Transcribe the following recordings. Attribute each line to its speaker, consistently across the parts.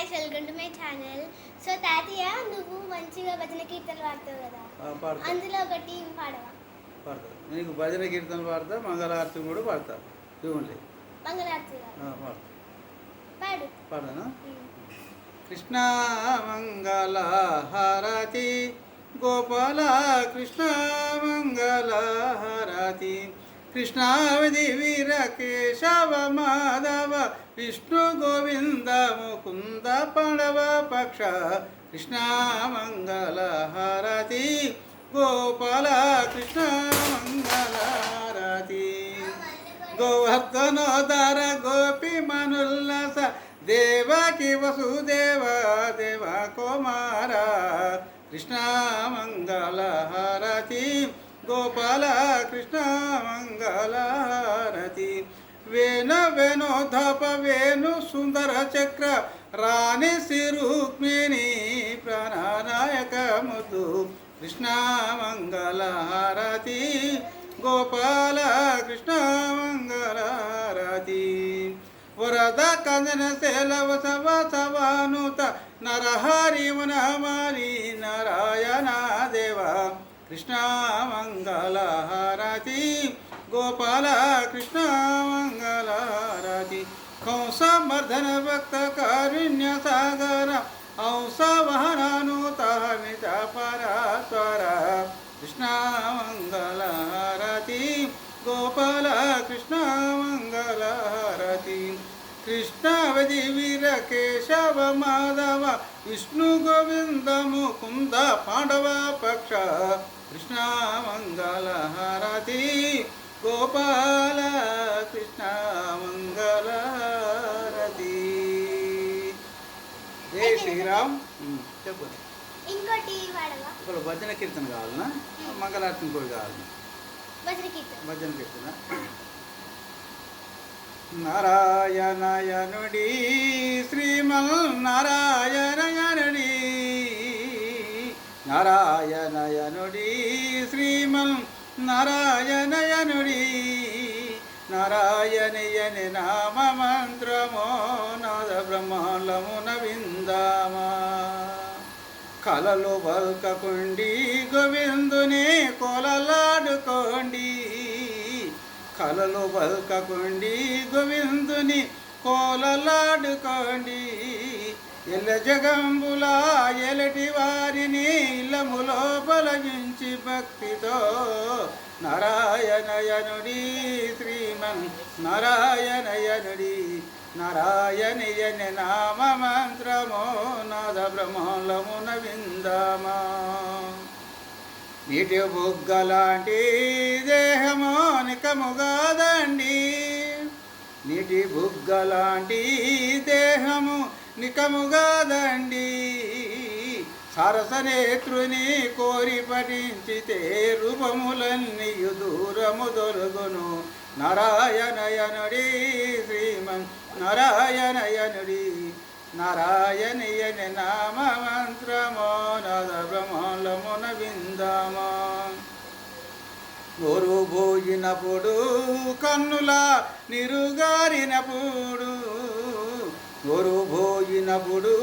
Speaker 1: Guys, welcome to my channel. So తాతయ్య, నువ్వు మంచిగా భజన కీర్తనలు పాడతావు కదా, అందులో ఒకటి పాడవా?
Speaker 2: పాడతా. నీకు భజన కీర్తనలు పాడతా, మంగళారతి కూడా పాడతా. చూడండి,
Speaker 1: మంగళారతి పాడు.
Speaker 2: పాడనా? కృష్ణ మంగళ హారతి గోపాల, కృష్ణ మంగళ హారతి కృష్ణావధి వీర కేశవ మాధవ విష్ణు గోవింద ముకుంద పాండవ పక్ష కృష్ణ మంగళ హారతి గోపాల, కృష్ణ మంగళ హారతి గోవర్ధనోదర గోపి మనుల్లస దేవకి వసుదేవ దేవ కుమార కృష్ణ మంగళ హారతి గోపాల, కృష్ణ మంగళ హారతి వేణు వేణోధప వేణు సుందర చక్ర రాణి రుక్మిణి ప్రాణనాయక ముద్దు కృష్ణ మంగళ హారతి గోపాల, కృష్ణ మంగళ హారతి వరద కందన శైలవ సవ సవానుత నరహరి మనమారి నారాయణ దేవ కృష్ణ మంగళ హారతి గోపాల, కృష్ణ మంగళ హారతి కంసమర్ధన భక్త కారుణ్య సాగర హంస వహనానుత మిత పరాత్వర కృష్ణ మంగళ హారతి గోపాల, కృష్ణ మంగళ హారతి కృష్ణావధి వీర కేశవ మాధవ విష్ణు గోవింద ముకుంద పాండవ పక్ష కృష్ణ మంగళ హారతి గోపాల, కృష్ణ మంగళ హారతి. జై శ్రీరామ్. చెప్పు.
Speaker 1: ఇంకోటి పాడవా?
Speaker 2: ఇప్పుడు భజన కీర్తన కావాలనా, మంగళారతి కూడా కావాలనా? భజన కీర్తన. నారాయణయనుడి శ్రీమన్ నారాయణయనుడి నారాయణయనుడి శ్రీమన్ నారాయణయనుడి నారాయణయని నామ మంత్రమో నాద బ్రహ్మాండమున విందామా కలలు బల్కకుండి గోవిందుని కోలలాడుకోండి కలలు బల్కకుండి గోవిందుని కోలలాడుకోండి ఎల్ల జగంబులా ఎలటి వారిని ఇల్లములో బలగించి భక్తితో నారాయణయనుడి శ్రీమన్ నారాయణయనుడి నారాయణయని నామ మంత్రమో నాద బ్రహ్మాండమున విందామా నీటి బుగ్గలాంటి దేహమో నికముగాదండి నీటి బుగ్గలాంటి దేహము నికముగాదండి సరసనేత్రుని కోరి పఠించితే రూపములన్నీయు దూరము దొరుగును నారాయణయనుడి శ్రీమన్ నారాయణయనుడి నారాయణయని నామ మంత్రమో నాద బ్రహ్మాండమున విందామా గోరు భోజినప్పుడు కన్నుల నిరుగారినప్పుడు గోరు భోజినప్పుడు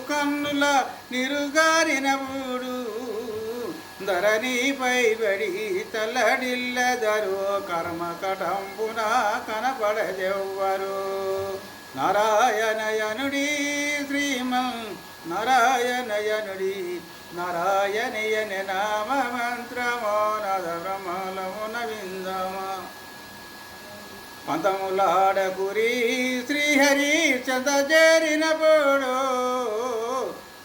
Speaker 2: కన్నుల నిరుగారినప్పుడు ధరణిపై బడి తల్లడిల్లెదరు కర్మకటంబున కనపడదెవ్వరు నారాయణయనుడి శ్రీమన్ నారాయణయనుడి నారాయణయని నామ మంత్రమో నాద బ్రహ్మాండమున విందామా పంతములాడకురి శ్రీహరి చంద చేరినప్పుడు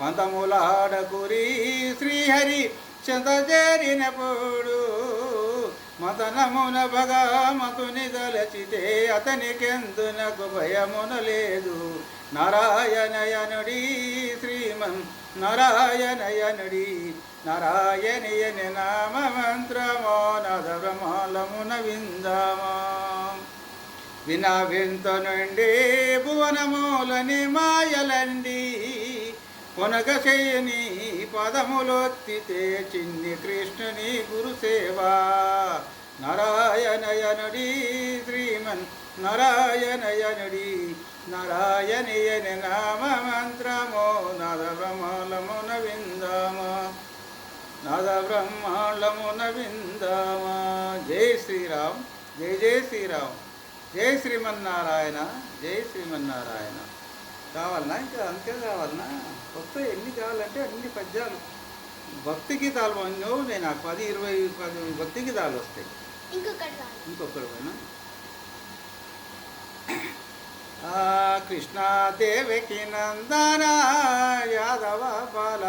Speaker 2: పంతములాడకురి శ్రీహరి చంద చేరినప్పుడు మతనమున భగవంతుని దలచితే అతనికెందునకు భయమున లేదు నారాయణయనుడి శ్రీమన్ నారాయణయనుడి నారాయణయని నామ మంత్రమో నాద బ్రహ్మాండమున విందామా వినా వింత నుండి భువనమూలని మాయలండి కొనగ చేయని పదములొత్తితే చిన్ని కృష్ణుని గురుసేవా నారాయణయనుడి శ్రీమన్ నారాయణయనుడి నారాయణీయని నామ మంత్రమో బ్రహ్మాండమున విందామా నాద బ్రహ్మాండమున విందామా. జై శ్రీరామ్, జై జై శ్రీరామ్, జై శ్రీమన్నారాయణ, జై శ్రీమన్నారాయణ. కావాలన్నా ఇంకా అంతే కావాలన్నా? కొత్త ఎన్ని కావాలంటే అన్ని పద్యాలు భక్తి గీతాలు నువ్వు నేను 10, 20, 10 భక్తి గీతాలు వస్తాయి. ఇంకొకటి పోయినా కృష్ణాదేవకి నందన యాదవ బాల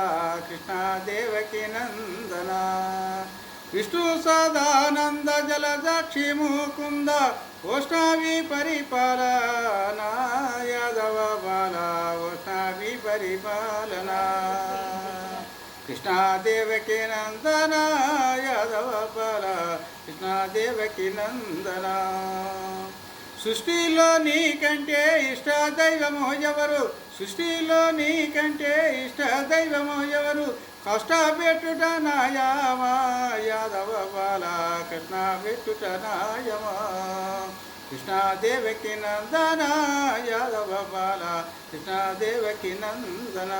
Speaker 2: కృష్ణాదేవకి నందన విష్ణు సదానంద జలజాక్షి ముకుంద వైష్ణవి పరిపాలన యాదవ బాల వైష్ణవి పరిపాలన కృష్ణాదేవకి నందన యాదవ బాల కృష్ణాదేవకి నందన. సృష్టిలో నీకంటే ఇష్ట దైవము ఎవరు, సృష్టిలో నీకంటే ఇష్ట దైవము ఎవరు, కష్ట పెట్టుట నాయమా యాదవ బాల కృష్ణ పెట్టుట నాయమా. కృష్ణాదేవకి నందన యాదవ బాల కృష్ణాదేవకి నందన.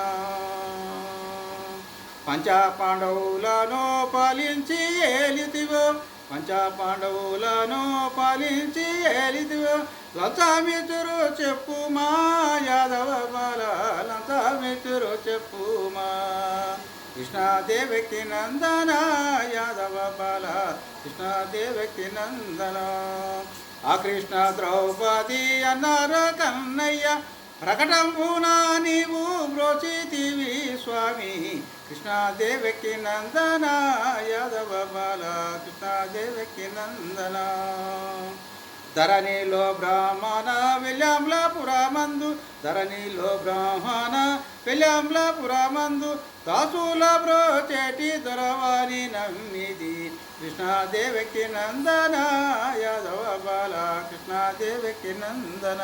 Speaker 2: పంచపాండవులను పాలించి ఏలితివో, పంచపాండవులను పాలించి ఏలితివో, లంచామితురు చెప్పుమా యాదవ బాల లంచామితురు చెప్పుమా. కృష్ణాదేవకి నందన యాదవ బాల కృష్ణాదేవకి నందన. ఆ కృష్ణ ద్రౌపది అన్నారు కన్నయ్య ప్రకటంపున నీవు బ్రోచితివి స్వామి. కృష్ణాదేవకి నందన యాదవ బాల కృష్ణాదేవకి నందన. ధరణిలో బ్రాహ్మణ వెల్లంలాపురమందు, ధరణిలో బ్రాహ్మణ వెల్లంలాపురమందు దాసుల బ్రోచేటి దొరవాని నమ్మిది. కృష్ణాదేవకి నందన యాదవ బాల కృష్ణాదేవకి నందన.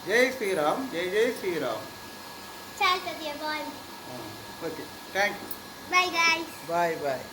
Speaker 2: జై శ్రీరామ్, జై జై Shriram.
Speaker 1: Okay,
Speaker 2: thank you.
Speaker 1: Bye guys.
Speaker 2: Bye bye.